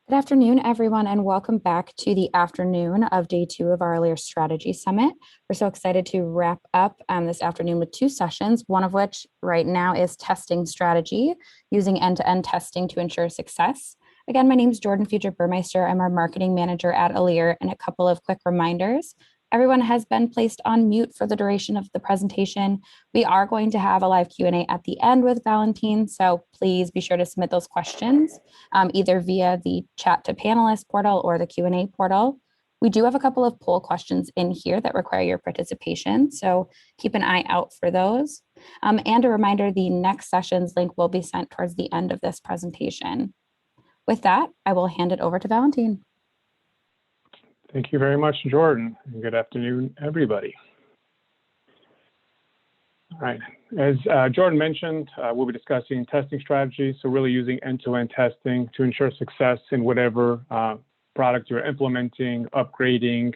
Good afternoon, everyone, and welcome back to the afternoon of day 2 of our Elire Strategy Summit. We're so excited to wrap up this afternoon with 2 sessions, one of which right now is testing strategy, using end-to-end testing to ensure success. Again, my name is Jordan Future-Burmeister. I'm our marketing manager at Elire, and a couple of quick reminders. Everyone has been placed on mute for the duration of the presentation. We are going to have a live Q&A at the end with Valentin, so please be sure to submit those questions either via the chat to panelists portal or the Q&A portal. We do have a couple of poll questions in here that require your participation, so keep an eye out for those. And a reminder, the next session's link will be sent towards the end of this presentation. With that, I will hand it over to Valentin. Thank you very much, Jordan. And good afternoon, everybody. All right, as Jordan mentioned, we'll be discussing testing strategies, so really using end-to-end testing to ensure success in whatever product you're implementing, upgrading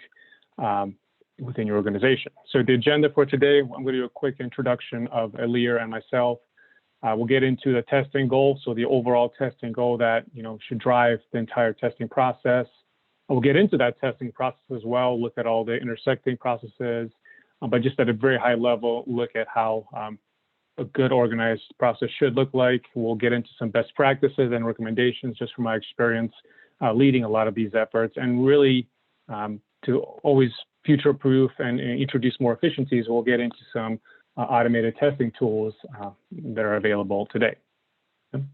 within your organization. So the agenda for today, I'm going to do a quick introduction of Elire and myself. We'll get into the testing goal, so the overall testing goal that should drive the entire testing process. We'll get into that testing process as well, look at all the intersecting processes, but just at a very high level, look at how a good organized process should look like. We'll get into some best practices and recommendations just from my experience leading a lot of these efforts, and really to always future-proof and introduce more efficiencies, we'll get into some automated testing tools that are available today. Okay.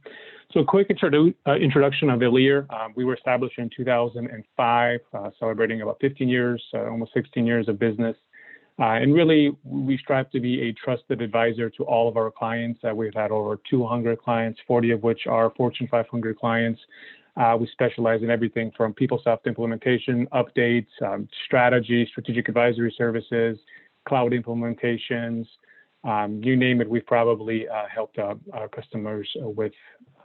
So a quick introduction of Elire. We were established in 2005, celebrating about 15 years, almost 16 years of business. And really, we strive to be a trusted advisor to all of our clients. We've had over 200 clients, 40 of which are Fortune 500 clients. We specialize in everything from PeopleSoft implementation, updates, strategy, strategic advisory services, cloud implementations, you name it. We've probably helped our customers with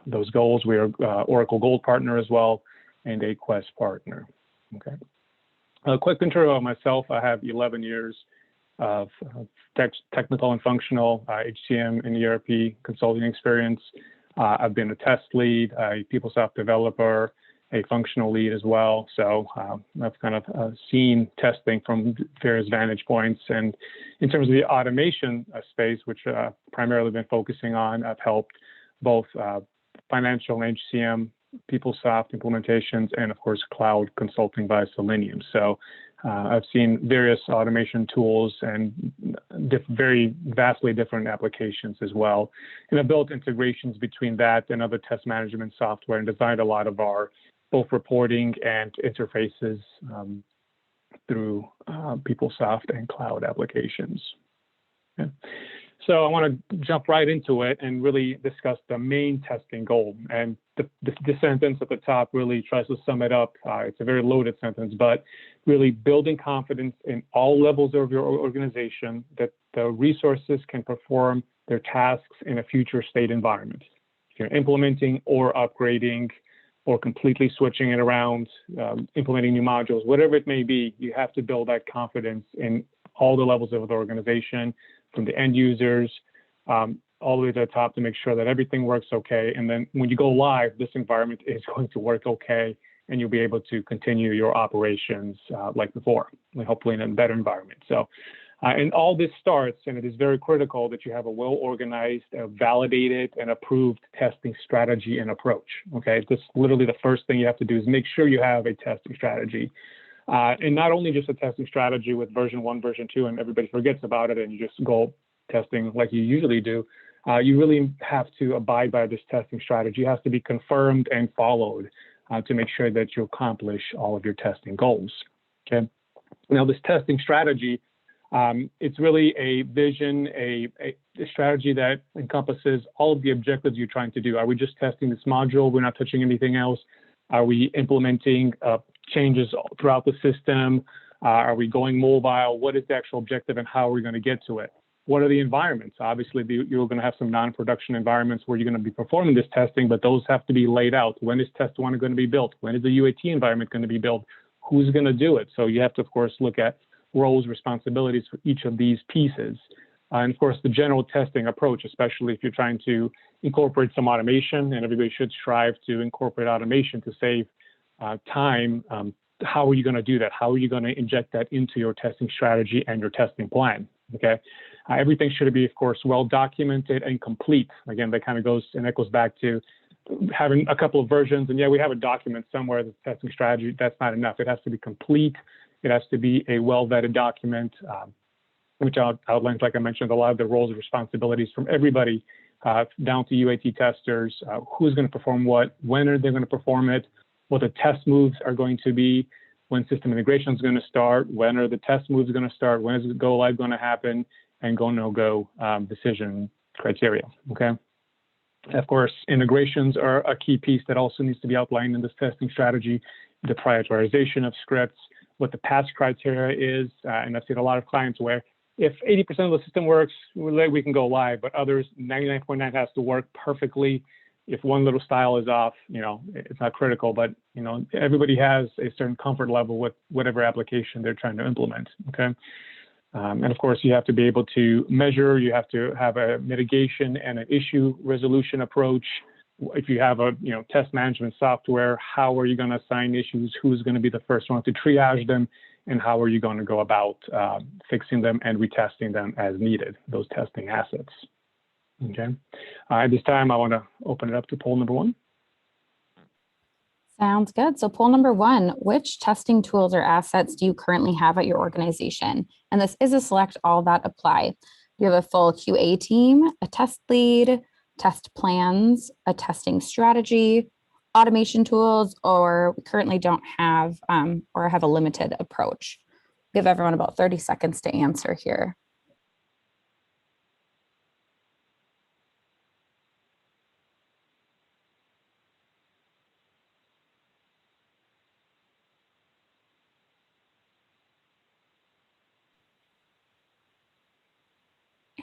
those goals. We are Oracle Gold partner as well, and a Quest partner. Okay. A quick intro of myself. I have 11 years of technical and functional HCM and ERP consulting experience. I've been a test lead, a PeopleSoft developer, a functional lead as well. So I've kind of seen testing from various vantage points. And in terms of the automation space, which I've primarily been focusing on, I've helped both financial and HCM, PeopleSoft implementations, and of course, cloud consulting by Selenium. So I've seen various automation tools and very vastly different applications as well. And I've built integrations between that and other test management software and designed a lot of our both reporting and interfaces through PeopleSoft and cloud applications. Okay. So I want to jump right into it and really discuss the main testing goal. And the sentence at the top really tries to sum it up. It's a very loaded sentence, but really building confidence in all levels of your organization that the resources can perform their tasks in a future state environment. If you're implementing or upgrading or completely switching it around, implementing new modules, whatever it may be, you have to build that confidence in all the levels of the organization, from the end users all the way to the top, to make sure that everything works okay. And then when you go live, this environment is going to work okay, and you'll be able to continue your operations like before, hopefully in a better environment. So, and all this starts, and it is very critical that you have a well-organized, validated, and approved testing strategy and approach. Okay, this literally the first thing you have to do is make sure you have a testing strategy. And not only just a testing strategy with version 1, version 2, and everybody forgets about it and you just go testing like you usually do. You really have to abide by this testing strategy. It has to be confirmed and followed to make sure that you accomplish all of your testing goals. Okay. Now, this testing strategy, it's really a vision, a strategy that encompasses all of the objectives you're trying to do. Are we just testing this module? We're not touching anything else? Are we implementing changes throughout the system? Are we going mobile? What is the actual objective, and how are we going to get to it? What are the environments? Obviously, you're going to have some non-production environments where you're going to be performing this testing, but those have to be laid out. When is test one going to be built? When is the UAT environment going to be built? Who's going to do it? So you have to, of course, look at roles, responsibilities for each of these pieces. And of course, the general testing approach, especially if you're trying to incorporate some automation, and everybody should strive to incorporate automation to save time, how are you going to do that? How are you going to inject that into your testing strategy and your testing plan? Okay, everything should be, of course, well documented and complete. Again, that kind of goes and echoes back to having a couple of versions. And yeah, we have a document somewhere, the testing strategy. That's not enough. It has to be complete. It has to be a well-vetted document, which outlines, like I mentioned, a lot of the roles and responsibilities from everybody down to UAT testers, who's going to perform what, when are they going to perform it, what the test moves are going to be, when system integration is going to start, when are the test moves going to start, when is the go live going to happen, and go no go decision criteria. Okay. Of course, integrations are a key piece that also needs to be outlined in this testing strategy. The prioritization of scripts, what the pass criteria is, and I've seen a lot of clients where if 80% of the system works, we can go live, but others, 99.9 has to work perfectly. If one little style is off, it's not critical, but, everybody has a certain comfort level with whatever application they're trying to implement, okay? And of course, you have to be able to measure, you have to have a mitigation and an issue resolution approach. If you have a test management software, how are you going to assign issues? Who's going to be the first one to triage them? And how are you going to go about fixing them and retesting them as needed, those testing assets? Okay. At this time, I want to open it up to poll number 1. Sounds good. So poll number 1, which testing tools or assets do you currently have at your organization? And this is a select all that apply. You have a full QA team, a test lead, test plans, a testing strategy, automation tools, or we currently don't have or have a limited approach. Give everyone about 30 seconds to answer here.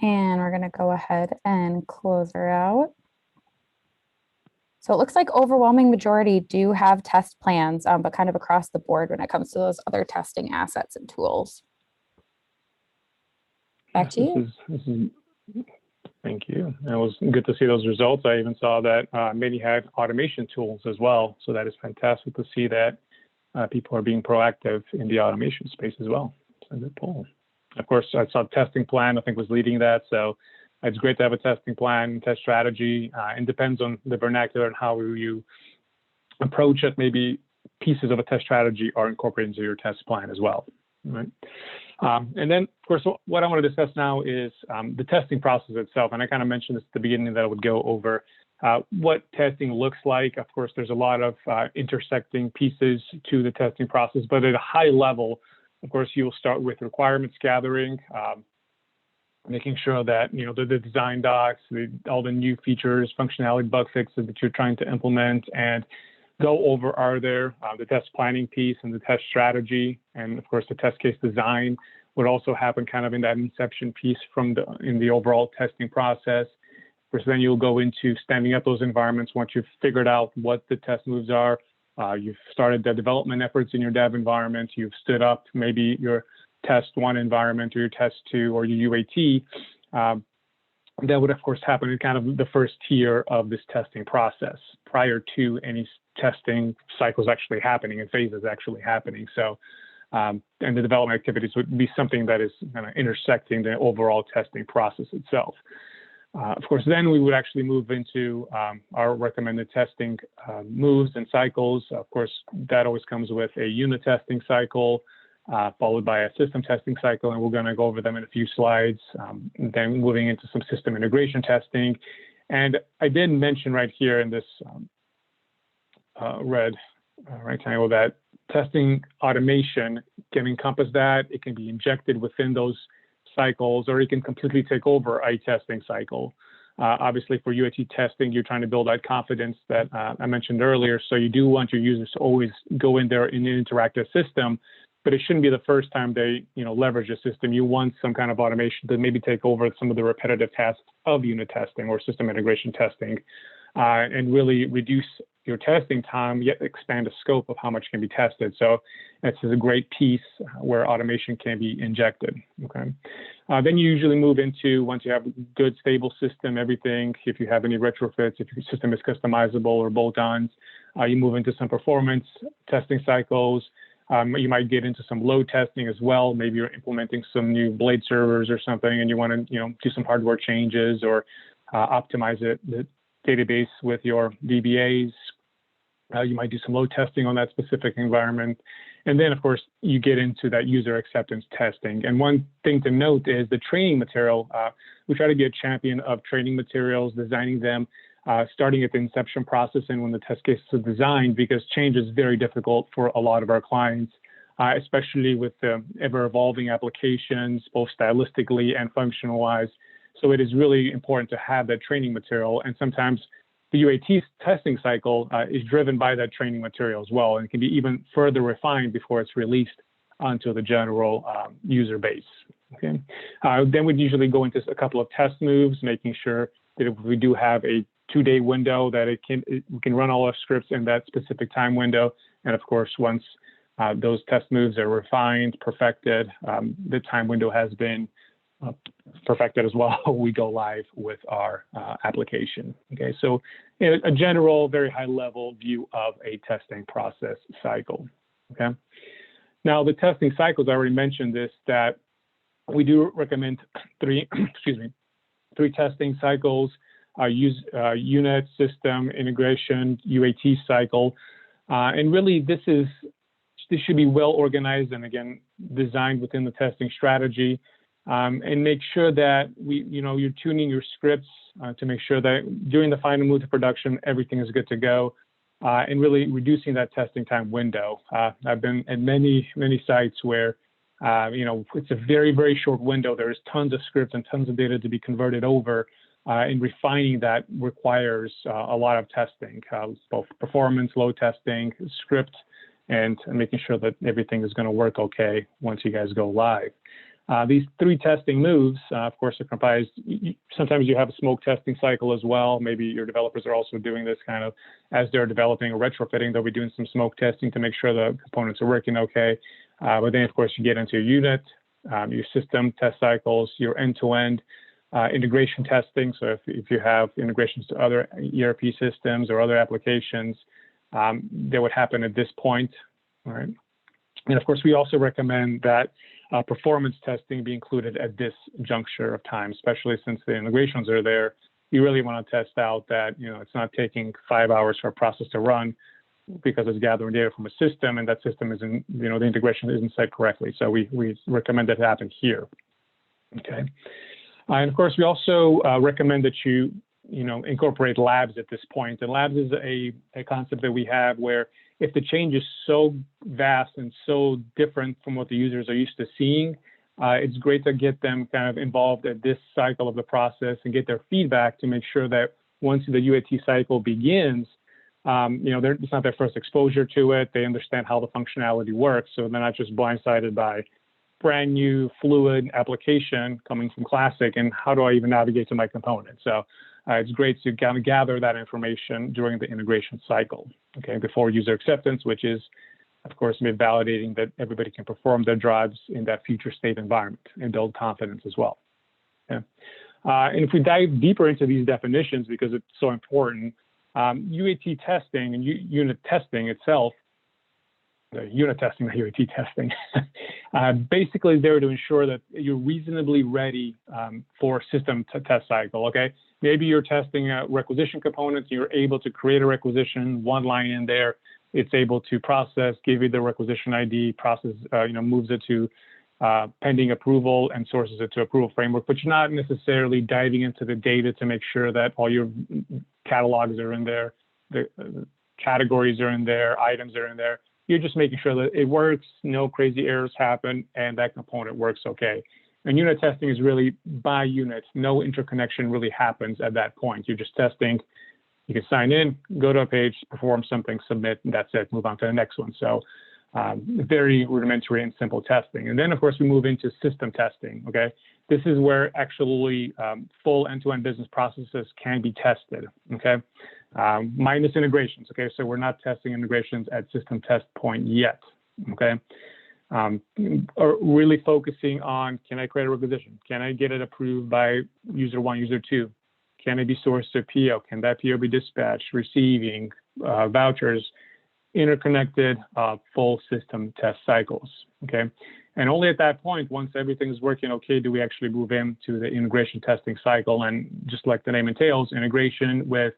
And we're going to go ahead and close her out. So it looks like overwhelming majority do have test plans, but kind of across the board when it comes to those other testing assets and tools. Back to you. Thank you. It was good to see those results. I even saw that many had automation tools as well. So that is fantastic to see that people are being proactive in the automation space as well. So good poll. Of course, I saw testing plan, I think, was leading that. So it's great to have a testing plan, test strategy. It depends on the vernacular and how you approach it. Maybe pieces of a test strategy are incorporated into your test plan as well. Right. And then, of course, what I want to discuss now is the testing process itself. And I kind of mentioned this at the beginning that I would go over what testing looks like. Of course, there's a lot of intersecting pieces to the testing process, but at a high level, of course, you'll start with requirements gathering, making sure that the design docs, all the new features, functionality, bug fixes that you're trying to implement, and go over are there the test planning piece and the test strategy, and of course the test case design would also happen kind of in that inception piece in the overall testing process. Of course, then you'll go into standing up those environments once you've figured out what the test moves are. You've started the development efforts in your dev environment. You've stood up maybe your test 1 environment or your test 2 or your UAT. That would, of course, happen in kind of the first tier of this testing process prior to any testing cycles actually happening and phases actually happening. So, and the development activities would be something that is kind of intersecting the overall testing process itself. Of course, then we would actually move into our recommended testing moves and cycles. Of course, that always comes with a unit testing cycle, followed by a system testing cycle, and we're going to go over them in a few slides. Then moving into some system integration testing. And I did mention right here in this red rectangle that testing automation can encompass that. It can be injected within those cycles, or it can completely take over a testing cycle. Obviously, for UAT testing, you're trying to build that confidence that I mentioned earlier. So you do want your users to always go in there in an interactive system, but it shouldn't be the first time they leverage a system. You want some kind of automation to maybe take over some of the repetitive tasks of unit testing or system integration testing, and really reduce your testing time, yet expand the scope of how much can be tested. So this is a great piece where automation can be injected. Okay. Then you usually move into, once you have a good, stable system, everything, if you have any retrofits, if your system is customizable or bolt-ons, You move into some performance testing cycles. You might get into some load testing as well. Maybe you're implementing some new blade servers or something, and you want to, do some hardware changes or optimize the database with your DBAs. You might do some load testing on that specific environment. And then, of course, you get into that user acceptance testing. And one thing to note is the training material. We try to be a champion of training materials, designing them, starting at the inception process and when the test cases are designed, because change is very difficult for a lot of our clients, especially with the ever-evolving applications, both stylistically and functional-wise. So it is really important to have that training material. And sometimes the UAT testing cycle is driven by that training material as well, and can be even further refined before it's released onto the general user base. Okay. Then we'd usually go into a couple of test moves, making sure that if we do have a 2-day window, that we can run all our scripts in that specific time window. And of course, once those test moves are refined, perfected, the time window has been perfected as well, we go live with our application. Okay, so a general, very high level view of a testing process cycle. Okay, now the testing cycles, I already mentioned this, that we do recommend three testing cycles: unit, system, integration, UAT cycle. And really this should be well organized and again, designed within the testing strategy. And make sure that you're tuning your scripts to make sure that during the final move to production, everything is good to go, and really reducing that testing time window. I've been at many sites where, it's a very, very short window. There's tons of scripts and tons of data to be converted over, and refining that requires a lot of testing, both performance, load testing, script, and making sure that everything is going to work okay once you guys go live. These three testing moves, of course, are comprised. Sometimes you have a smoke testing cycle as well. Maybe your developers are also doing this kind of as they're developing or retrofitting. They'll be doing some smoke testing to make sure the components are working okay. But then, of course, you get into your unit, your system test cycles, your end-to-end integration testing. So if you have integrations to other ERP systems or other applications, that would happen at this point. All right. And of course, we also recommend that performance testing be included at this juncture of time, especially since the integrations are there. You really want to test out that, it's not taking 5 hours for a process to run because it's gathering data from a system and that system isn't, the integration isn't set correctly. So we recommend that happen here. Okay. And of course, we also recommend that you incorporate labs at this point. And labs is a concept that we have where if the change is so vast and so different from what the users are used to seeing, it's great to get them kind of involved at this cycle of the process and get their feedback to make sure that once the UAT cycle begins, it's not their first exposure to it. They understand how the functionality works, so they're not just blindsided by brand new fluid application coming from Classic and how do I even navigate to my component. So it's great to kind of gather that information during the integration cycle, okay, before user acceptance, which is, of course, validating that everybody can perform their jobs in that future state environment and build confidence as well. Okay. And if we dive deeper into these definitions, because it's so important, UAT testing and unit testing itself, unit testing, not UAT testing, basically there to ensure that you're reasonably ready for system test cycle, okay? Maybe you're testing requisition components, you're able to create a requisition, one line in there, it's able to process, give you the requisition ID, process, moves it to pending approval and sources it to approval framework, but you're not necessarily diving into the data to make sure that all your catalogs are in there, the categories are in there, items are in there. You're just making sure that it works, no crazy errors happen, and that component works okay. And unit testing is really by unit. No interconnection really happens at that point. You're just testing. You can sign in, go to a page, perform something, submit, and that's it. Move on to the next one. So very rudimentary and simple testing. And then, of course, we move into system testing, okay? This is where actually full end-to-end business processes can be tested, okay? Minus integrations, okay? So we're not testing integrations at system test point yet, okay? Or really focusing on, can I create a requisition? Can I get it approved by user one, user two? Can it be sourced to a PO? Can that PO be dispatched, receiving vouchers, interconnected full system test cycles, okay? And only at that point, once everything is working okay, do we actually move into the integration testing cycle. And just like the name entails, integration with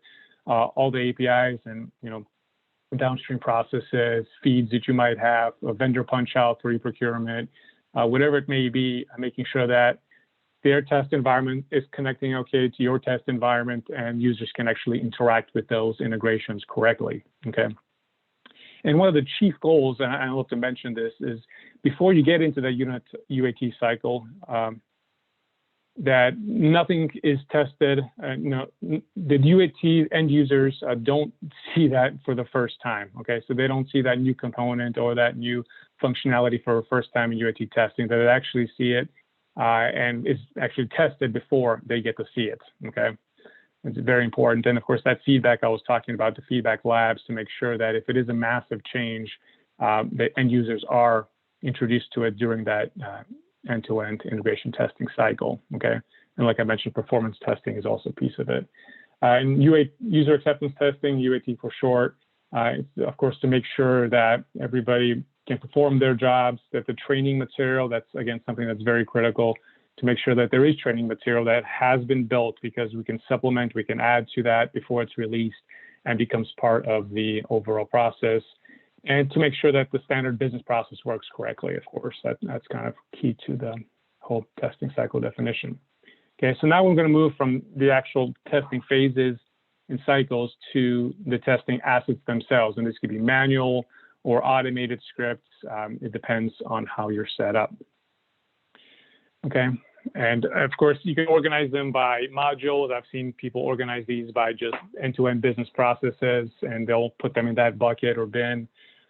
all the APIs and, downstream processes, feeds that you might have, a vendor punch out for e-procurement, whatever it may be, making sure that their test environment is connecting okay to your test environment and users can actually interact with those integrations correctly, okay? And one of the chief goals, and I love to mention this, is before you get into the unit UAT cycle, that nothing is tested. The UAT end users don't see that for the first time, okay? So they don't see that new component or that new functionality for the first time in UAT testing, that they actually see it and is actually tested before they get to see it, okay? It's very important. And of course, that feedback I was talking about, the feedback labs, to make sure that if it is a massive change, the end users are introduced to it during that end-to-end integration testing cycle, okay? And like I mentioned, performance testing is also a piece of it. And user acceptance testing, UAT for short, of course, to make sure that everybody can perform their jobs, that the training material, that's again, something that's very critical, to make sure that there is training material that has been built, because we can supplement, we can add to that before it's released and becomes part of the overall process. And to make sure that the standard business process works correctly, of course, that's kind of key to the whole testing cycle definition. Okay, so now we're going to move from the actual testing phases and cycles to the testing assets themselves. And this could be manual or automated scripts. It depends on how you're set up. Okay, and of course, you can organize them by modules. I've seen people organize these by just end-to-end business processes, and they'll put them in that bucket or bin.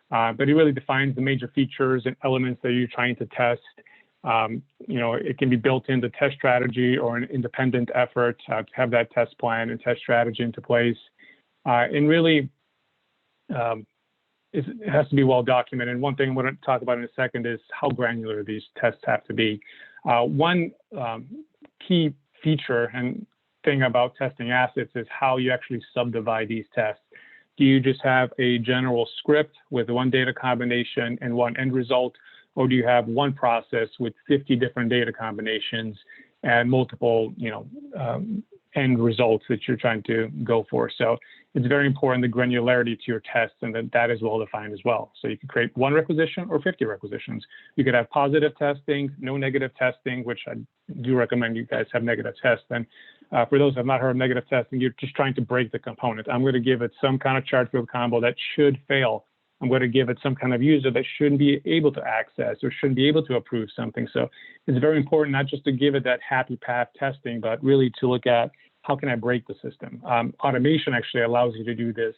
But it really defines the major features and elements that you're trying to test. It can be built into test strategy or an independent effort to have that test plan and test strategy into place. And really, it has to be well documented. And one thing I'm going to talk about in a second is how granular these tests have to be. One key feature and thing about testing assets is how you actually subdivide these tests. Do you just have a general script with one data combination and one end result, or do you have one process with 50 different data combinations and multiple, end results that you're trying to go for? So it's very important, the granularity to your tests, and that is well defined as well. So you can create one requisition or 50 requisitions. You could have positive testing, no negative testing, which I do recommend you guys have negative tests. And for those who have not heard of negative testing, you're just trying to break the component. I'm going to give it some kind of chart field combo that should fail. I'm going to give it some kind of user that shouldn't be able to access or shouldn't be able to approve something. So it's very important not just to give it that happy path testing, but really to look at how can I break the system. Automation actually allows you to do this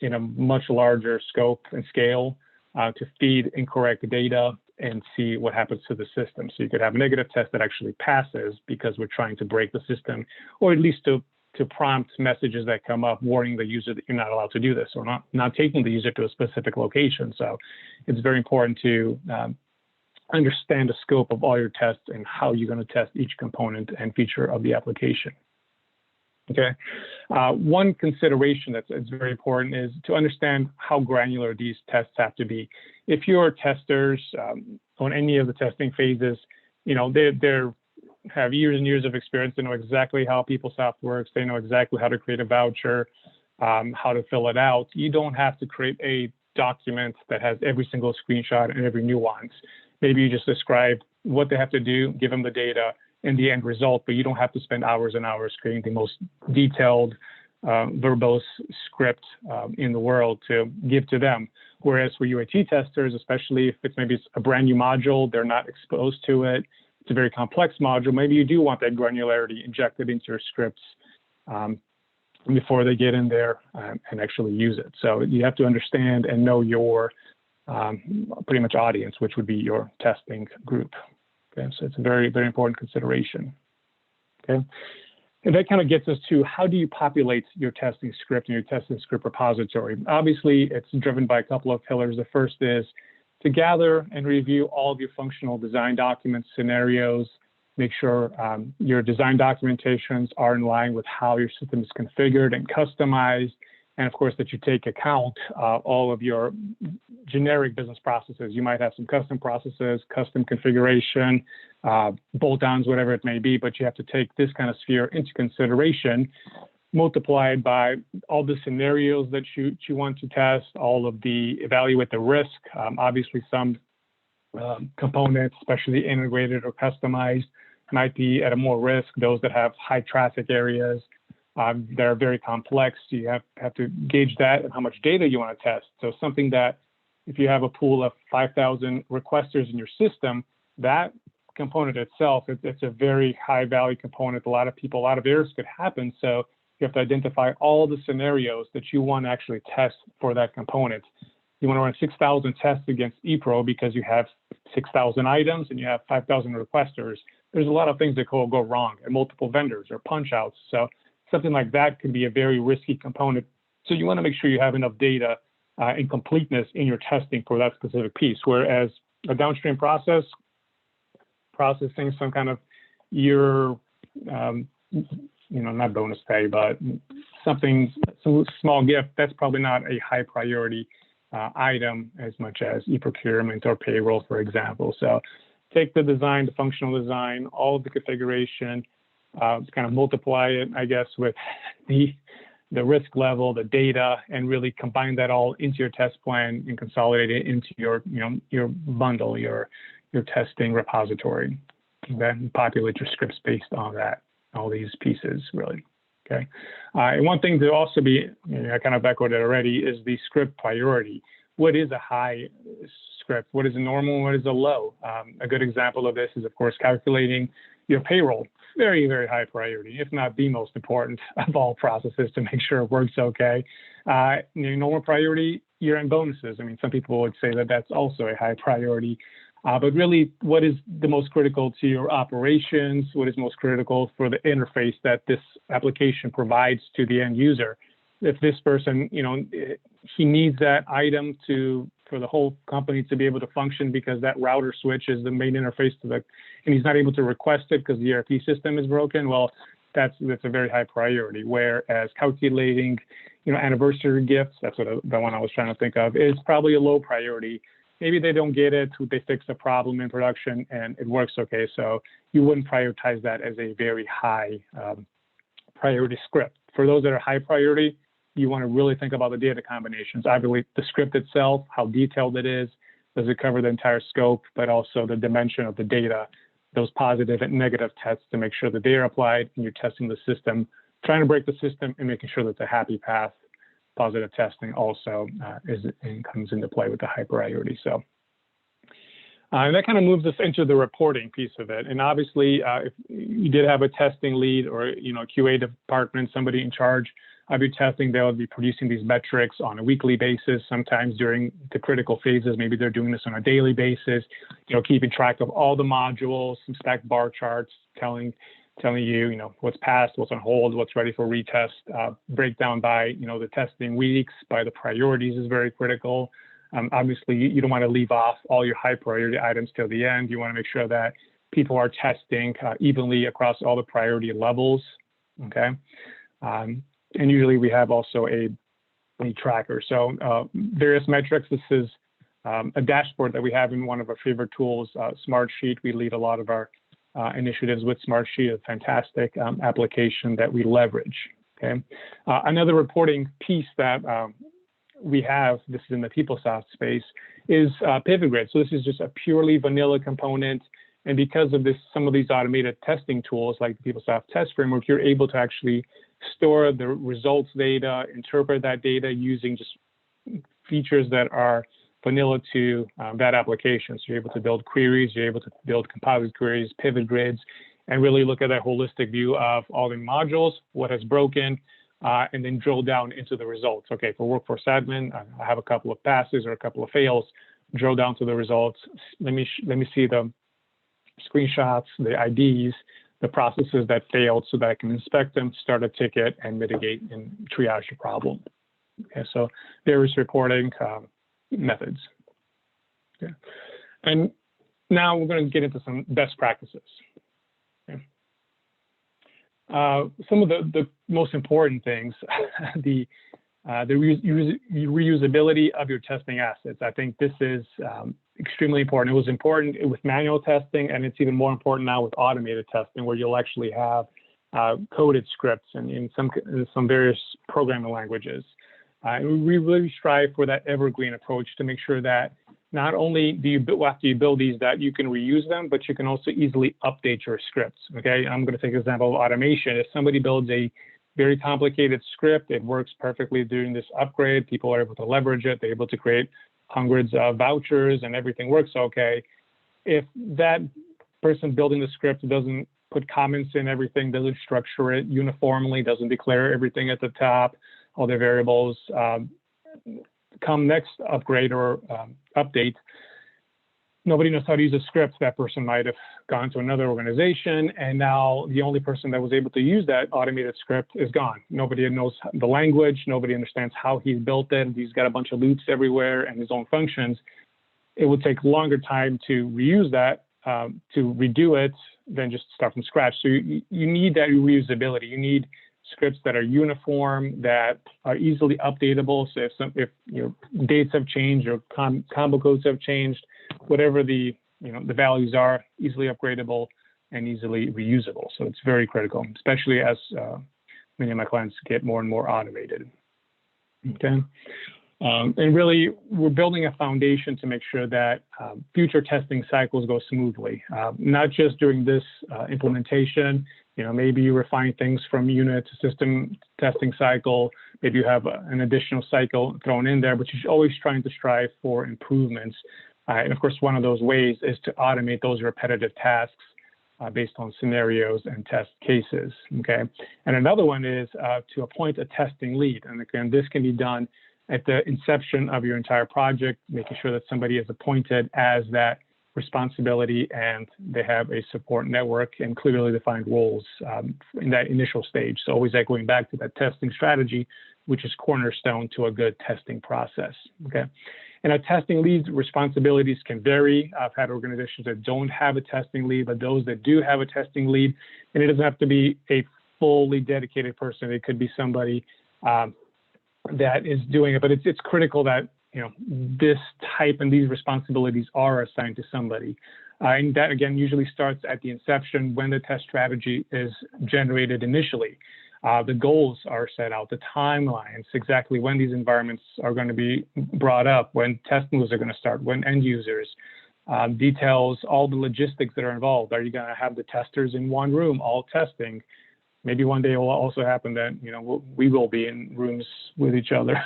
in a much larger scope and scale to feed incorrect data and see what happens to the system. So you could have a negative test that actually passes because we're trying to break the system, or at least to prompt messages that come up warning the user that you're not allowed to do this, or not taking the user to a specific location. So it's very important to understand the scope of all your tests and how you're going to test each component and feature of the application. Okay, one consideration that's very important is to understand how granular these tests have to be. If your testers on any of the testing phases, they have years and years of experience, they know exactly how PeopleSoft works, they know exactly how to create a voucher, how to fill it out. You don't have to create a document that has every single screenshot and every nuance. Maybe you just describe what they have to do, give them the data, in the end result, but you don't have to spend hours and hours creating the most detailed, verbose script in the world to give to them. Whereas for UAT testers, especially if it's maybe a brand new module, they're not exposed to it, it's a very complex module, maybe you do want that granularity injected into your scripts before they get in there and actually use it. So you have to understand and know your pretty much audience, which would be your testing group. Okay, so it's a very, very important consideration. Okay, and that kind of gets us to how do you populate your testing script and your testing script repository? Obviously, it's driven by a couple of pillars. The first is to gather and review all of your functional design documents, scenarios, make sure your design documentations are in line with how your system is configured and customized, and of course that you take account of all of your generic business processes. You might have some custom processes, custom configuration, bolt-ons, whatever it may be, but you have to take this kind of sphere into consideration, multiplied by all the scenarios that you want to test, evaluate the risk. Obviously, some components, especially integrated or customized, might be at a more risk. Those that have high traffic areas, that are very complex, you have to gauge that and how much data you want to test. So something that, if you have a pool of 5,000 requesters in your system, that component itself, it's a very high value component. A lot of errors could happen. So you have to identify all the scenarios that you want to actually test for that component. You want to run 6,000 tests against ePro because you have 6,000 items and you have 5,000 requesters. There's a lot of things that could go wrong at multiple vendors or punch outs. So something like that could be a very risky component. So you want to make sure you have enough data and completeness in your testing for that specific piece. Whereas a downstream processing some kind of not bonus pay, but some small gift, that's probably not a high priority item as much as e-procurement or payroll, for example. So take the design, the functional design, all of the configuration, kind of multiply it, I guess, with the risk level, the data, and really combine that all into your test plan and consolidate it into your bundle, your testing repository. And then populate your scripts based on that, all these pieces, really. Okay. And one thing to also be, I kind of echoed it already, is the script priority. What is a high script? What is a normal? What is a low? A good example of this is, of course, calculating your payroll. Very, very high priority, if not the most important of all processes to make sure it works okay. Normal priority, year-end bonuses. I mean, some people would say that that's also a high priority. But really, what is the most critical to your operations? What is most critical for the interface that this application provides to the end user? If this person, he needs that item for the whole company to be able to function because that router switch is the main interface and he's not able to request it because the ERP system is broken, well, that's a very high priority. Whereas calculating, anniversary gifts, that's the one I was trying to think of, is probably a low priority. Maybe they don't get it, they fix the problem in production and it works okay. So you wouldn't prioritize that as a very high priority script. For those that are high priority, you want to really think about the data combinations. I believe the script itself, how detailed it is, does it cover the entire scope, but also the dimension of the data, those positive and negative tests to make sure that they are applied and you're testing the system, trying to break the system and making sure that the happy path positive testing also comes into play with the high priority. So that kind of moves us into the reporting piece of it. And obviously, if you did have a testing lead or QA department, somebody in charge of your testing, they'll be producing these metrics on a weekly basis. Sometimes during the critical phases, maybe they're doing this on a daily basis. Keeping track of all the modules, some stacked bar charts, telling you, what's passed, what's on hold, what's ready for retest. Breakdown by, the testing weeks, by the priorities is very critical. Obviously, you don't want to leave off all your high priority items till the end. You want to make sure that people are testing evenly across all the priority levels, okay? And usually we have also a tracker. So various metrics, this is a dashboard that we have in one of our favorite tools, Smartsheet. We lead a lot of our initiatives with Smartsheet, a fantastic application that we leverage. Okay. Another reporting piece that we have, this is in the PeopleSoft space, is Pivot Grid. So this is just a purely vanilla component. And because of this, some of these automated testing tools like the PeopleSoft test framework, you're able to actually store the results data, interpret that data using just features that are vanilla to that application. So you're able to build queries, you're able to build composite queries, pivot grids, and really look at that holistic view of all the modules, what has broken, and then drill down into the results. Okay, for workforce admin, I have a couple of passes or a couple of fails, drill down to the results. Let me see the screenshots, the IDs, the processes that failed so that I can inspect them, start a ticket, and mitigate and triage the problem. Okay, so various reporting methods. Okay. And now we're going to get into some best practices. Some of the most important things, the reusability of your testing assets. I think this is extremely important. It was important with manual testing, and it's even more important now with automated testing, where you'll actually have coded scripts and in some various programming languages. And we really strive for that evergreen approach to make sure that not only do you after you build these that you can reuse them, but you can also easily update your scripts. Okay, I'm going to take an example of automation. If somebody builds a very complicated script, it works perfectly during this upgrade. People are able to leverage it. They're able to create hundreds of vouchers, and everything works okay. If that person building the script doesn't put comments in everything, doesn't structure it uniformly, doesn't declare everything at the top, all the variables, come next upgrade or update, nobody knows how to use a script. That person might have gone to another organization, and now the only person that was able to use that automated script is gone. Nobody knows the language. Nobody understands how he built it. He's got a bunch of loops everywhere and his own functions. It would take longer time to reuse that, to redo it, than just start from scratch. So you need that reusability. You need scripts that are uniform, that are easily updatable. So if your dates have changed, or combo codes have changed, whatever the values are, easily upgradable and easily reusable. So it's very critical, especially as many of my clients get more and more automated. Okay. And really, we're building a foundation to make sure that future testing cycles go smoothly, not just during this implementation. Maybe you refine things from unit to system testing cycle. Maybe you have an additional cycle thrown in there, but you're always trying to strive for improvements. And of course, one of those ways is to automate those repetitive tasks based on scenarios and test cases. Okay. And another one is to appoint a testing lead. And again, this can be done at the inception of your entire project, making sure that somebody is appointed as that responsibility and they have a support network and clearly defined roles in that initial stage. So always echoing back to that testing strategy, which is cornerstone to a good testing process. Okay. And a testing lead's responsibilities can vary. I've had organizations that don't have a testing lead, but those that do have a testing lead, and it doesn't have to be a fully dedicated person. It could be somebody that is doing it, but it's critical that this type and these responsibilities are assigned to somebody. And that, again, usually starts at the inception when the test strategy is generated initially. The goals are set out, the timelines, exactly when these environments are going to be brought up, when test moves are going to start, when end users, details, all the logistics that are involved. Are you going to have the testers in one room, all testing? Maybe one day it will also happen that we will be in rooms with each other.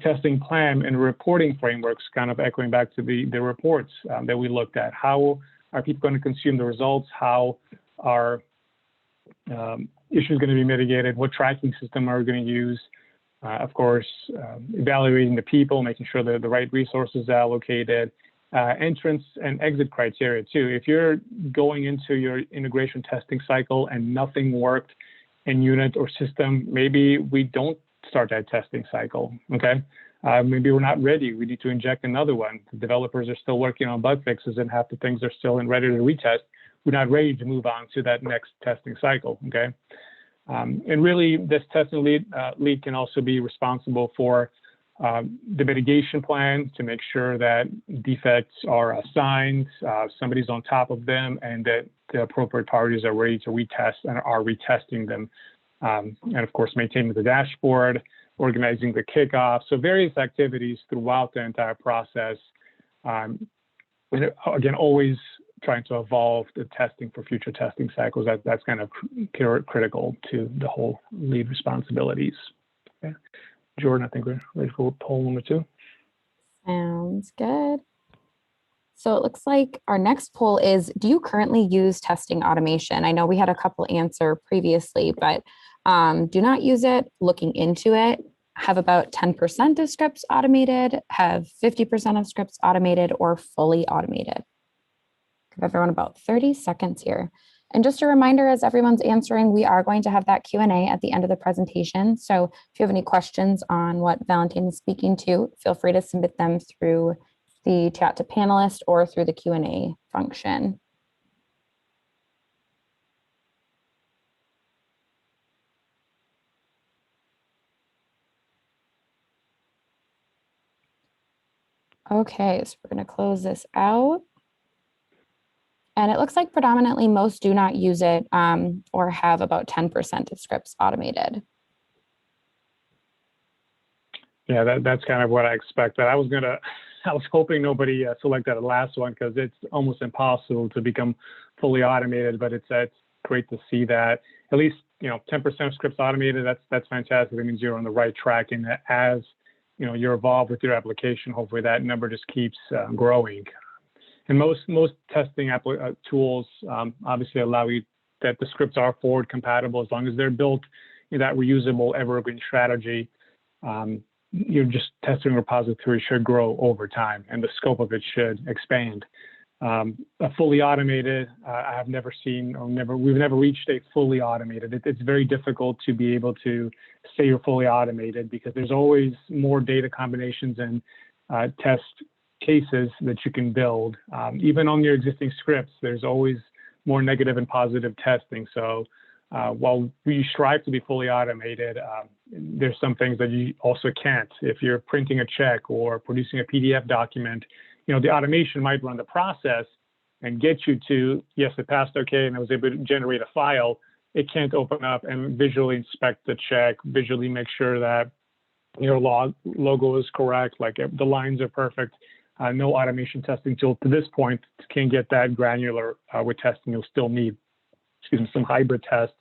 Testing plan and reporting frameworks, kind of echoing back to the reports that we looked at. How are people going to consume the results? How are issues going to be mitigated? What tracking system are we going to use? Of course, evaluating the people, making sure that the right resources are allocated. Entrance and exit criteria too. If you're going into your integration testing cycle and nothing worked in unit or system, maybe we don't start that testing cycle, okay? Maybe we're not ready. We need to inject another one. The developers are still working on bug fixes and half the things are still ready to retest. We're not ready to move on to that next testing cycle, okay? And really, this testing lead can also be responsible for the mitigation plan to make sure that defects are assigned, somebody's on top of them, and that the appropriate parties are ready to retest and are retesting them. And of course, maintaining the dashboard, organizing the kickoff. So various activities throughout the entire process. And again, always trying to evolve the testing for future testing cycles. That's kind of critical to the whole lead responsibilities. Okay. Jordan, I think we're ready for poll number 2. Sounds good. So it looks like our next poll is, do you currently use testing automation? I know we had a couple answer previously, but do not use it, looking into it, have about 10% of scripts automated, have 50% of scripts automated, or fully automated. Give everyone about 30 seconds here. And just a reminder, as everyone's answering, we are going to have that Q&A at the end of the presentation. So if you have any questions on what Valentin is speaking to, feel free to submit them through the chat to panelists or through the Q&A function. Okay, so we're going to close this out. And it looks like predominantly most do not use it or have about 10% of scripts automated. Yeah, that's kind of what I expected. I was hoping nobody selected the last one because it's almost impossible to become fully automated, but it's great to see that at least, 10% of scripts automated. That's fantastic. That means you're on the right track, and as you're evolved with your application, hopefully that number just keeps growing. And most testing tools obviously allow you that the scripts are forward compatible as long as they're built in that reusable evergreen strategy. Your just testing repository should grow over time, and the scope of it should expand. A fully automated, I have never seen, we've never reached a fully automated. It's very difficult to be able to say you're fully automated because there's always more data combinations and test cases that you can build. Even on your existing scripts, there's always more negative and positive testing. So while we strive to be fully automated, there's some things that you also can't. If you're printing a check or producing a PDF document, the automation might run the process and get you to, yes, it passed okay, and I was able to generate a file. It can't open up and visually inspect the check, visually make sure that your logo is correct, like the lines are perfect. No automation testing tool to this point can get that granular with testing. You'll still need, some hybrid tests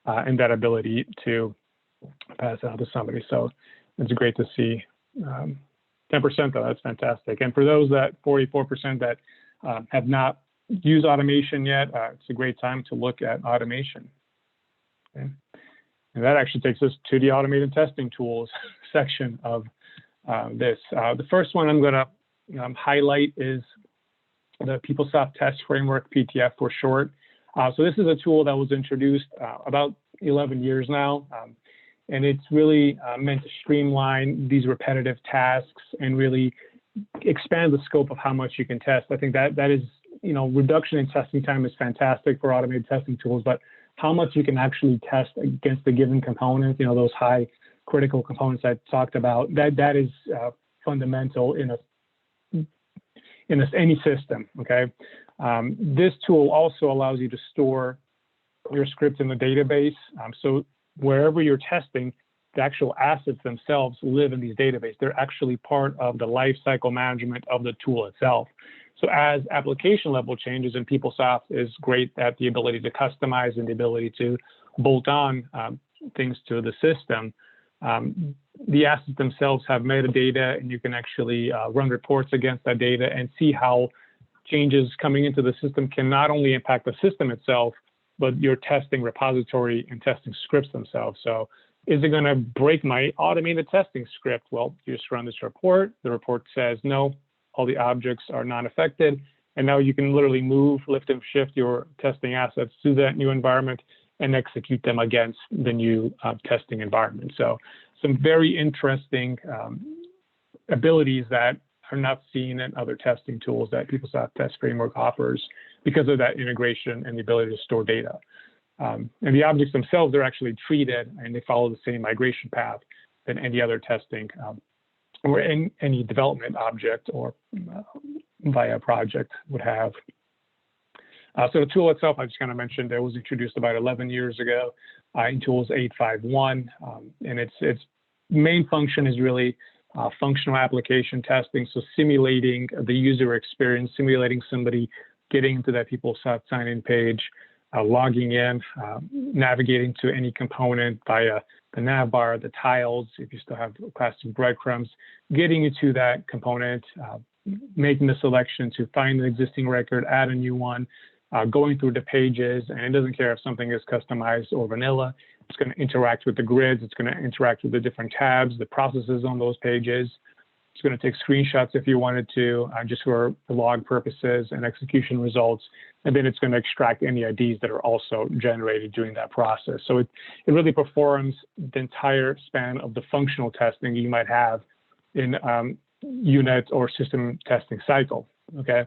and that ability to pass out to somebody. So it's great to see. 10% though, that's fantastic. And for those 44% that have not used automation yet, it's a great time to look at automation. Okay. And that actually takes us to the automated testing tools section of this. The first one I'm going to highlight is the PeopleSoft Test Framework, PTF for short. So this is a tool that was introduced about 11 years now. And it's really meant to streamline these repetitive tasks and really expand the scope of how much you can test. I think that is, reduction in testing time is fantastic for automated testing tools, but how much you can actually test against a given component, those high critical components I talked about, that is fundamental in any system, okay? This tool also allows you to store your script in the database. So wherever you're testing, the actual assets themselves live in these databases. They're actually part of the life cycle management of the tool itself. So as application level changes, and PeopleSoft is great at the ability to customize and the ability to bolt on things to the system, the assets themselves have metadata, and you can actually run reports against that data and see how changes coming into the system can not only impact the system itself, but your testing repository and testing scripts themselves. So is it going to break my automated testing script? Well, you just run this report. The report says, no, all the objects are not affected. And now you can literally move, lift and shift your testing assets to that new environment and execute them against the new testing environment. So some very interesting abilities that are not seen in other testing tools that PeopleSoft Test Framework offers because of that integration and the ability to store data. And the objects themselves are actually treated, and they follow the same migration path than any other testing or any development object or via project would have. So the tool itself, I just kind of mentioned, it was introduced about 11 years ago in Tools 851, and its main function is really functional application testing, so simulating the user experience, simulating somebody getting into that PeopleSoft sign-in page, logging in, navigating to any component via the nav bar, the tiles, if you still have plastic breadcrumbs, getting you to that component, making the selection to find an existing record, add a new one, going through the pages, and it doesn't care if something is customized or vanilla. It's going to interact with the grids. It's going to interact with the different tabs, the processes on those pages. It's going to take screenshots if you wanted to, just for log purposes and execution results. And then it's going to extract any IDs that are also generated during that process. So it really performs the entire span of the functional testing you might have in unit or system testing cycle, okay?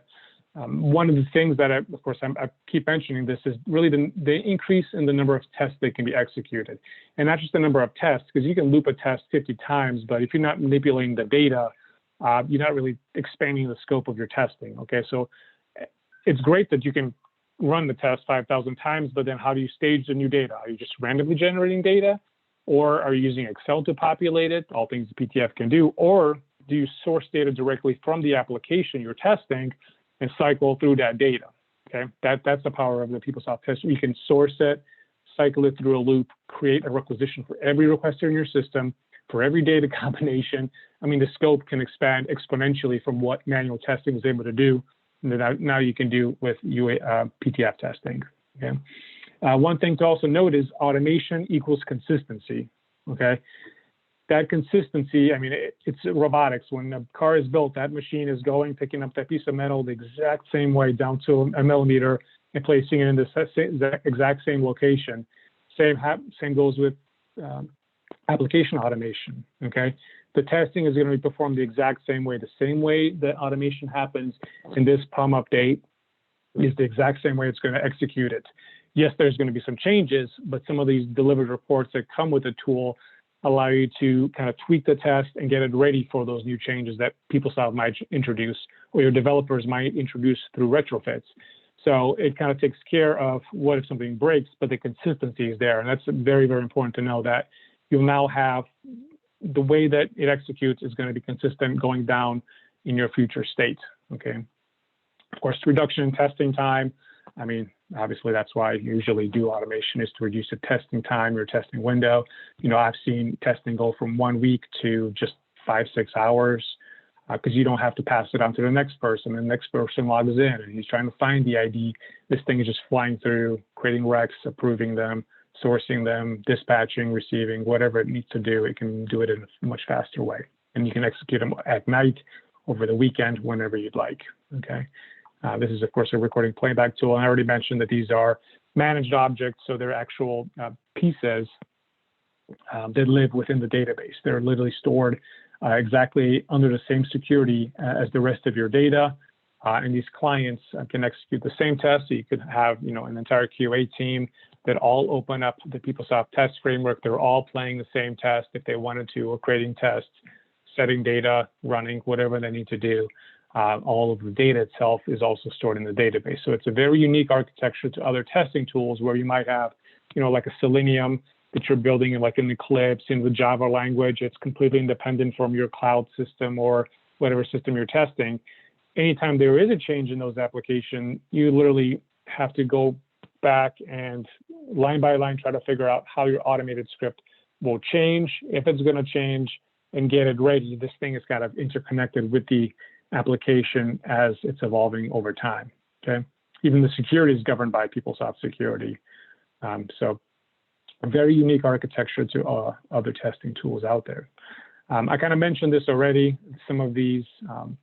One of the things that, I keep mentioning this is really the increase in the number of tests that can be executed. And not just the number of tests, because you can loop a test 50 times, but if you're not manipulating the data you're not really expanding the scope of your testing. Okay, so it's great that you can run the test 5,000 times, but then how do you stage the new data? Are you just randomly generating data, or are you using Excel to populate it, all things the PTF can do, or do you source data directly from the application you're testing and cycle through that data? Okay, that's the power of the PeopleSoft test. You can source it, cycle it through a loop, create a requisition for every requester in your system, for every data combination. I mean, the scope can expand exponentially from what manual testing was able to do. And now you can do with PTF testing. Okay. One thing to also note is automation equals consistency. Okay. That consistency, I mean, it's robotics. When a car is built, that machine is going, picking up that piece of metal the exact same way down to a millimeter and placing it in the exact same location. Same goes with application automation. Okay. The testing is going to be performed the exact same way. The same way that automation happens in this POM update is the exact same way it's going to execute it. Yes, there's going to be some changes, but some of these delivered reports that come with the tool allow you to kind of tweak the test and get it ready for those new changes that PeopleSoft might introduce or your developers might introduce through retrofits. So it kind of takes care of what if something breaks, but the consistency is there. And that's very, very important to know that you'll now have the way that it executes is going to be consistent going down in your future state. Okay. Of course, reduction in testing time. I mean, obviously that's why you usually do automation, is to reduce the testing time, your testing window. You know, I've seen testing go from 1 week to just 5-6 hours because you don't have to pass it on to the next person. The next person logs in and he's trying to find the ID. This thing is just flying through, creating recs, approving them, sourcing them, dispatching, receiving, whatever it needs to do. It can do it in a much faster way. And you can execute them at night, over the weekend, whenever you'd like. Okay. This is, of course, a recording playback tool. And I already mentioned that these are managed objects, so they're actual pieces that live within the database. They're literally stored exactly under the same security as the rest of your data. And these clients can execute the same test. So you could have, you know, an entire QA team that all open up the PeopleSoft test framework. They're all playing the same test if they wanted to, or creating tests, setting data, running, whatever they need to do. All of the data itself is also stored in the database. So it's a very unique architecture to other testing tools where you might have, you know, like a Selenium that you're building in like an Eclipse in the Java language. It's completely independent from your cloud system or whatever system you're testing. Anytime there is a change in those applications, you literally have to go back and line by line try to figure out how your automated script will change, if it's going to change, and get it ready. This thing is kind of interconnected with the application as it's evolving over time. Okay, even the security is governed by PeopleSoft security. So a very unique architecture to other testing tools out there. I kind of mentioned this already. Some of these, trying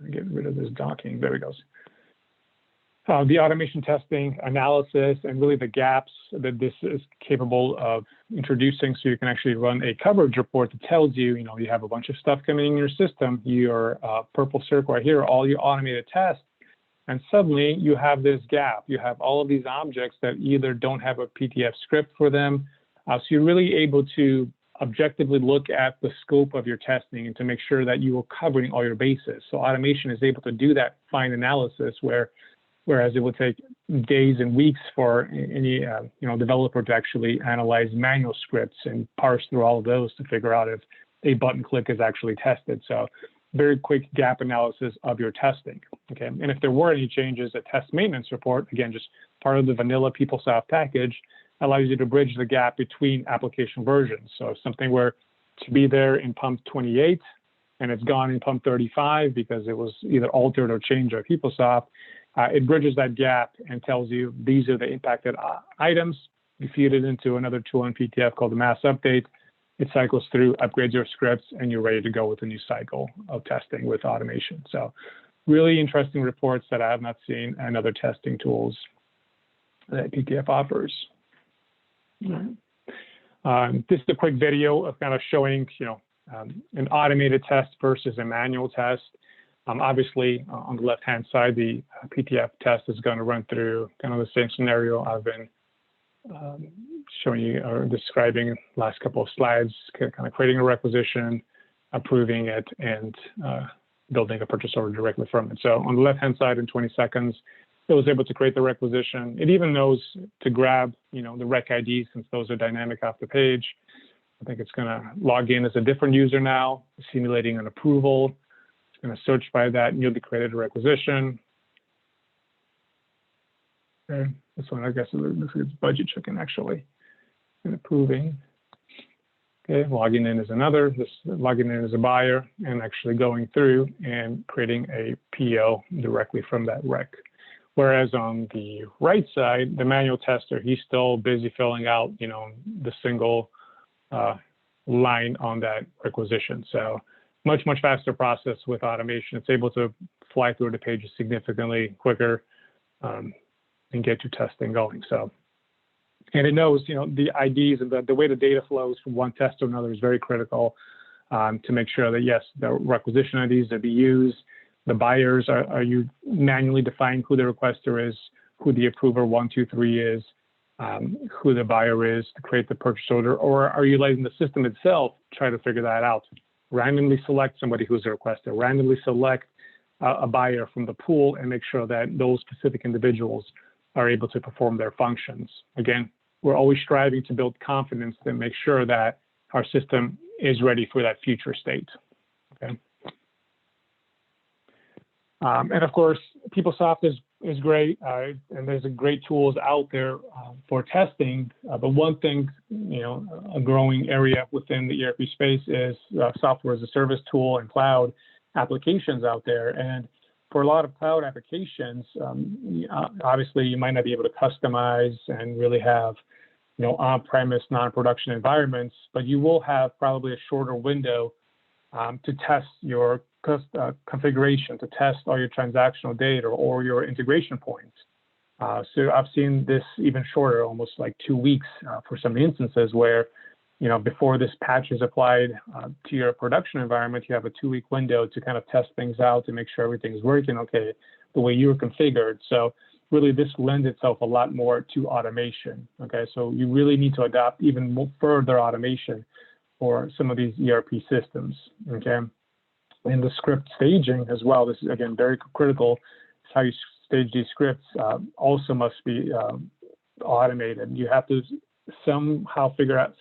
to get rid of this docking. There it goes. The automation testing analysis and really the gaps that this is capable of introducing, so you can actually run a coverage report that tells you, you know, you have a bunch of stuff coming in your system, your purple circle right here, all your automated tests, and suddenly you have this gap. You have all of these objects that either don't have a PTF script for them. So you're really able to objectively look at the scope of your testing and to make sure that you are covering all your bases. So automation is able to do that fine analysis whereas it would take days and weeks for any developer to actually analyze manual scripts and parse through all of those to figure out if a button click is actually tested. So very quick gap analysis of your testing. Okay, and if there were any changes, a test maintenance report, again, just part of the vanilla PeopleSoft package, allows you to bridge the gap between application versions. So if something were to be there in pump 28 and it's gone in pump 35 because it was either altered or changed by PeopleSoft, it bridges that gap and tells you these are the impacted items. You feed it into another tool in PTF called the mass update. It cycles through, upgrades your scripts, and you're ready to go with a new cycle of testing with automation. So really interesting reports that I have not seen and other testing tools that PTF offers. This is a quick video of kind of showing, an automated test versus a manual test. Obviously, on the left-hand side, the PTF test is going to run through kind of the same scenario I've been showing you or describing last couple of slides, kind of creating a requisition, approving it and building a purchase order directly from it. So on the left-hand side, in 20 seconds, it was able to create the requisition. It even knows to grab, the rec ID, since those are dynamic off the page. I think it's going to log in as a different user now, simulating an approval. It's going to search by that, newly created a requisition. Okay, this one, I guess, it's budget checking actually, and approving. Okay, logging in as another, this logging in as a buyer, and actually going through and creating a PO directly from that rec. Whereas on the right side, the manual tester, he's still busy filling out, the single line on that requisition. So much faster process with automation. It's able to fly through the pages significantly quicker and get your testing going. So, and it knows, the IDs and the way the data flows from one test to another is very critical to make sure that, yes, the requisition IDs that be used, the buyers, are you manually defining who the requester is, who the approver 1, 2, 3 is, who the buyer is to create the purchase order, or are you letting the system itself try to figure that out? Randomly select somebody who's a requester, randomly select a buyer from the pool and make sure that those specific individuals are able to perform their functions. Again, we're always striving to build confidence and make sure that our system is ready for that future state. Okay. And of course, PeopleSoft is great, and there's great tools out there for testing. But one thing, a growing area within the ERP space is software as a service tool and cloud applications out there. And for a lot of cloud applications, obviously you might not be able to customize and really have, on-premise, non-production environments, but you will have probably a shorter window to test your configuration, to test all your transactional data or your integration points. So I've seen this even shorter, almost like 2 weeks for some instances where, before this patch is applied to your production environment, you have a 2-week window to kind of test things out to make sure everything's working okay the way you were configured. So really this lends itself a lot more to automation. Okay, so you really need to adopt even more further automation for some of these ERP systems. Okay. And the script staging as well, this is again very critical. It's how you stage these scripts also must be automated. You have to somehow figure out,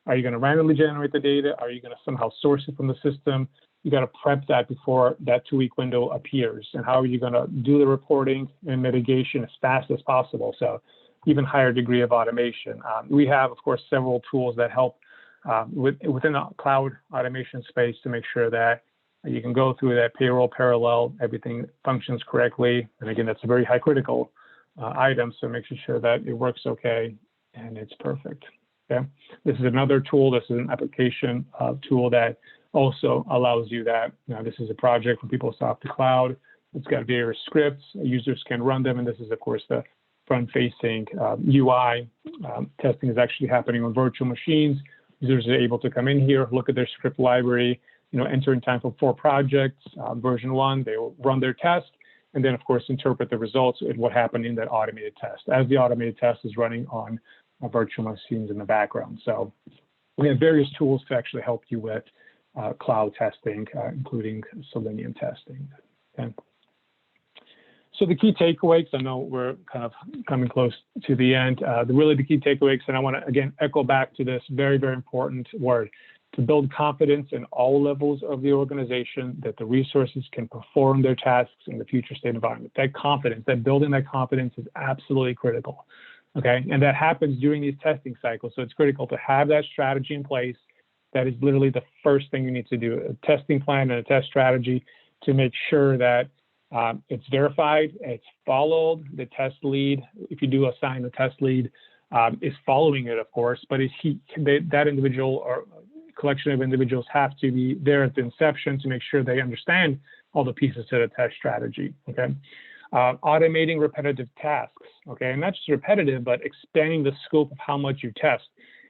are you going to randomly generate the data? Are you going to somehow source it from the system? You got to prep that before that 2-week window appears. And how are you going to do the reporting and mitigation as fast as possible? So even higher degree of automation. We have, of course, several tools that help within the cloud automation space to make sure that you can go through that payroll parallel, everything functions correctly. And again, that's a very high critical item. So making sure that it works okay and it's perfect. Okay. This is another tool. This is an application tool that also allows you that. Now, this is a project from PeopleSoft to cloud. It's got various scripts. Users can run them. And this is, of course, the front-facing UI. Testing is actually happening on virtual machines. Users are able to come in here, look at their script library, enter in time for projects, version 1, they will run their test, and then, of course, interpret the results and what happened in that automated test, as the automated test is running on virtual machines in the background. So we have various tools to actually help you with cloud testing, including Selenium testing. Okay. So the key takeaways, I know we're kind of coming close to the end. The key takeaways, and I want to, again, echo back to this very, very important word, to build confidence in all levels of the organization that the resources can perform their tasks in the future state environment. That confidence, building that confidence is absolutely critical, okay? And that happens during these testing cycles. So it's critical to have that strategy in place. That is literally the first thing you need to do, a testing plan and a test strategy to make sure that it's verified, it's followed, the test lead, if you do assign the test lead, is following it, of course, but that individual or collection of individuals have to be there at the inception to make sure they understand all the pieces to the test strategy, okay? Automating repetitive tasks, okay? And not just repetitive, but expanding the scope of how much you test.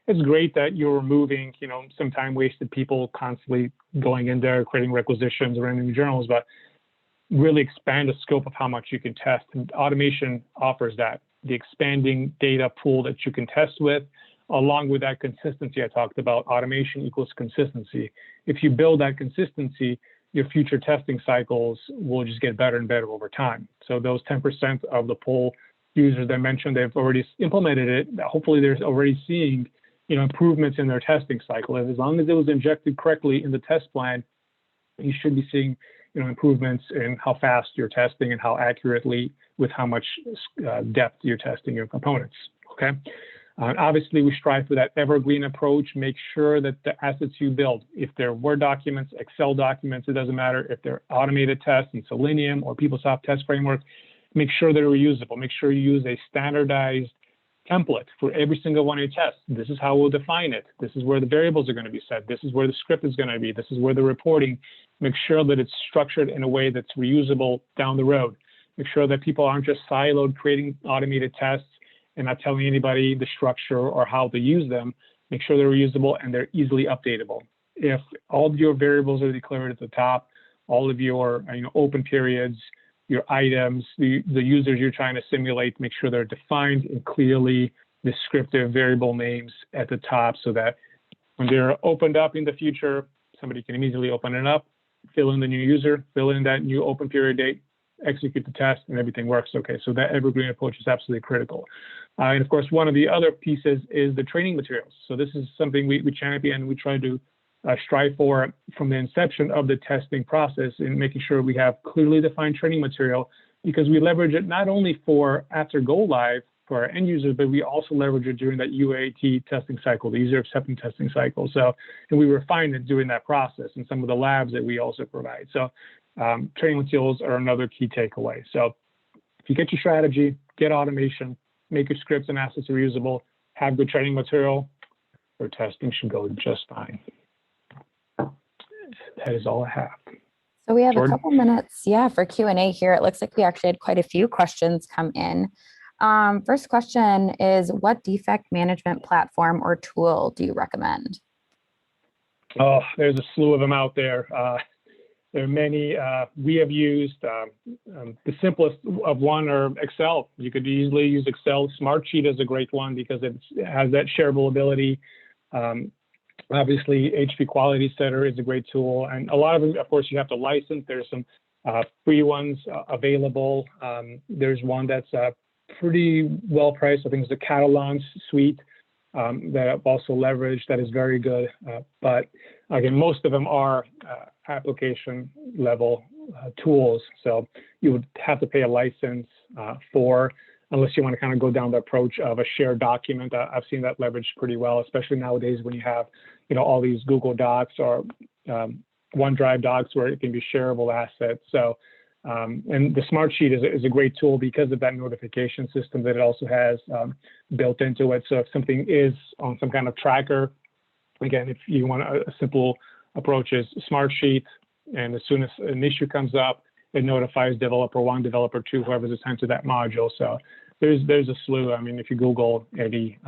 It's great that you're removing, some time wasted people constantly going in there, creating requisitions or entering journals, but really expand the scope of how much you can test. And automation offers that, the expanding data pool that you can test with, along with that consistency I talked about. Automation equals consistency. If you build that consistency, your future testing cycles will just get better and better over time. So those 10% of the poll users that I mentioned, they've already implemented it. Hopefully they're already seeing, improvements in their testing cycle. And as long as it was injected correctly in the test plan, you should be seeing, improvements in how fast you're testing and how accurately with how much depth you're testing your components, okay? Obviously, we strive for that evergreen approach. Make sure that the assets you build, if they're Word documents, Excel documents, it doesn't matter if they're automated tests in Selenium or PeopleSoft test framework, make sure they're reusable. Make sure you use a standardized template for every single one of your tests. This is how we'll define it. This is where the variables are going to be set. This is where the script is going to be. This is where the reporting. Make sure that it's structured in a way that's reusable down the road. Make sure that people aren't just siloed creating automated tests and not telling anybody the structure or how to use them. Make sure they're reusable and they're easily updatable. If all of your variables are declared at the top, all of your open periods, your items, the users you're trying to simulate, make sure they're defined and clearly descriptive variable names at the top so that when they're opened up in the future, somebody can immediately open it up, fill in the new user, fill in that new open period date, execute the test, and everything works okay. So that evergreen approach is absolutely critical. And of course, one of the other pieces is the training materials. So this is something we champion and we try to strive for from the inception of the testing process in making sure we have clearly defined training material, because we leverage it not only for after go live for our end users, but we also leverage it during that UAT testing cycle, the user acceptance testing cycle. So, and we refine it during that process in some of the labs that we also provide. So training materials are another key takeaway. So if you get your strategy, get automation, make your scripts and assets reusable, have good training material, your testing should go just fine. That is all I have. So we have Jordan? a couple minutes, for Q&A here. It looks like we actually had quite a few questions come in. First question is, what defect management platform or tool do you recommend? Oh, there's a slew of them out there. There are many. We have used the simplest of one are Excel. You could easily use Excel. Smartsheet is a great one because it has that shareable ability. Obviously, HP Quality Setter is a great tool. And a lot of them, of course, you have to license. There's some free ones available. There's one that's pretty well priced. I think it's the Catalan suite that I've also leveraged that is very good. But again, most of them are application level tools. So you would have to pay a license unless you want to kind of go down the approach of a shared document. I've seen that leveraged pretty well, especially nowadays when you have, all these Google Docs or OneDrive docs where it can be shareable assets. So, and the Smartsheet is a great tool because of that notification system that it also has built into it. So if something is on some kind of tracker, again, if you want a simple approach is Smartsheet, and as soon as an issue comes up, it notifies developer one, developer two, whoever's assigned to that module. So there's a slew. I mean, if you Google any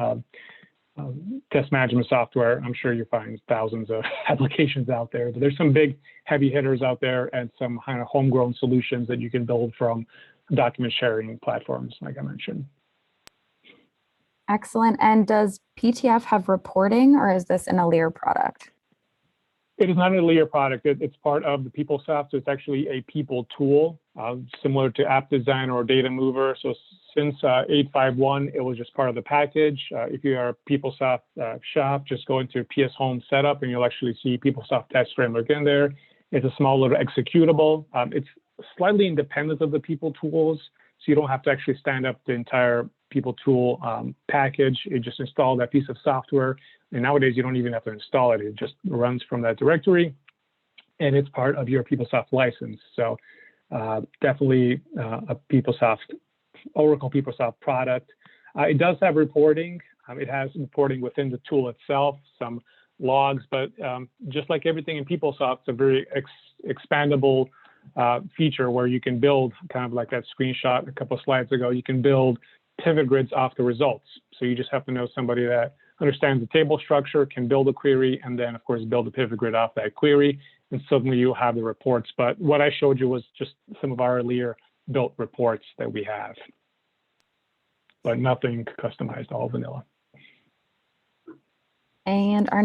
test management software, I'm sure you find thousands of applications out there. But there's some big heavy hitters out there and some kind of homegrown solutions that you can build from document sharing platforms, like I mentioned. Excellent. And does PTF have reporting, or is this an Elire product? It is not an Elire product. It's part of the PeopleSoft. So it's actually a people tool, similar to App Designer or Data Mover. So since 8.5.1, it was just part of the package. If you are a PeopleSoft shop, just go into PS Home Setup and you'll actually see PeopleSoft Test Framework in there. It's a small little executable. It's slightly independent of the people tools, so you don't have to actually stand up the entire people tool package. You just install that piece of software. And nowadays, you don't even have to install it. It just runs from that directory, and it's part of your PeopleSoft license. So definitely a PeopleSoft, Oracle PeopleSoft product. It does have reporting. It has reporting within the tool itself, some logs, but just like everything in PeopleSoft, it's a very expandable feature where you can build, kind of like that screenshot a couple of slides ago, you can build pivot grids off the results. So you just have to know somebody that understands the table structure, can build a query, and then, of course, build a pivot grid off that query, and suddenly you'll have the reports. But what I showed you was just some of our Elire built reports that we have, but nothing customized, all vanilla. And our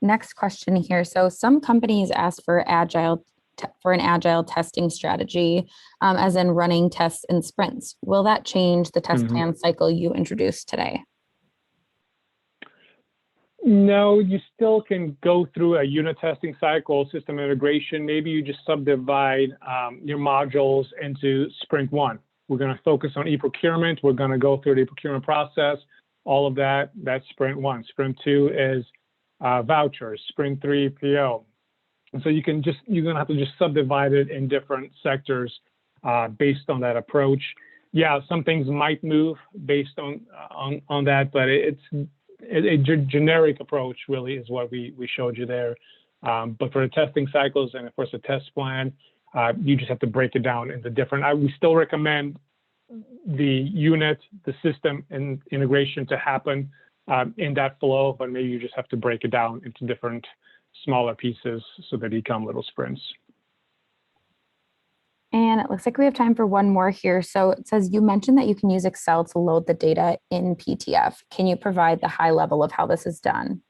next question here. So some companies ask for an agile testing strategy, as in running tests in sprints. Will that change the test plan cycle you introduced today? No, you still can go through a unit testing cycle, system integration. Maybe you just subdivide your modules into sprint 1. We're going to focus on e-procurement. We're going to go through the e-procurement process. All of that, that's sprint 1. Sprint 2 is vouchers. Sprint 3, PO. And so you're going to have to just subdivide it in different sectors based on that approach. Yeah, some things might move based on that, but it's a generic approach really is what we showed you there. But for the testing cycles and of course the test plan, you just have to break it down into different. We still recommend the unit, the system and integration to happen in that flow, but maybe you just have to break it down into different smaller pieces so they become little sprints. And it looks like we have time for one more here. So it says, you mentioned that you can use Excel to load the data in PTF. Can you provide the high level of how this is done?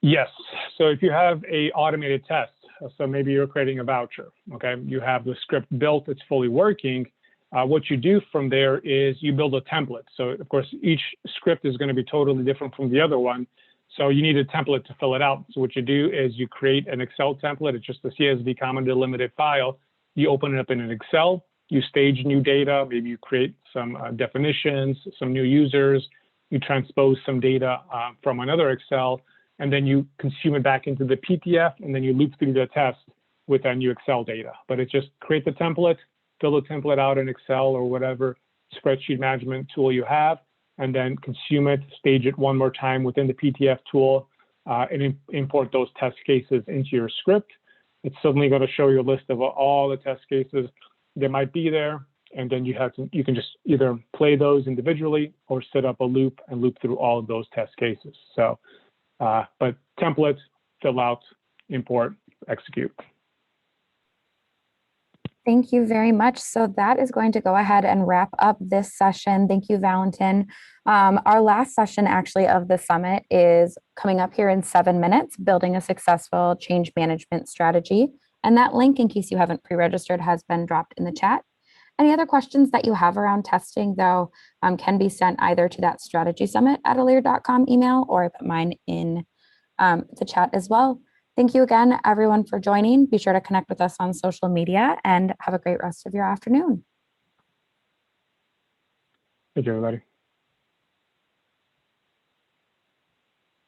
Yes. So if you have a automated test, so maybe you're creating a voucher, okay? You have the script built, it's fully working. What you do from there is you build a template. So of course, each script is going to be totally different from the other one. So you need a template to fill it out. So what you do is you create an Excel template. It's just a CSV common delimited file. You open it up in an Excel, you stage new data, maybe you create some definitions, some new users, you transpose some data from another Excel, and then you consume it back into the PTF, and then you loop through the test with that new Excel data. But it's just create the template, fill the template out in Excel or whatever spreadsheet management tool you have, and then consume it, stage it one more time within the PTF tool, and import those test cases into your script. It's suddenly going to show you a list of all the test cases that might be there, and then you can just either play those individually or set up a loop and loop through all of those test cases. So, but template, fill out, import, execute. Thank you very much. So that is going to go ahead and wrap up this session. Thank you, Valentin. Our last session actually of the summit is coming up here in 7 minutes, building a successful change management strategy. And that link, in case you haven't pre-registered, has been dropped in the chat. Any other questions that you have around testing, though, can be sent either to that strategy summit at elire.com email, or I put mine in the chat as well. Thank you again, everyone, for joining. Be sure to connect with us on social media and have a great rest of your afternoon. Thank you, everybody.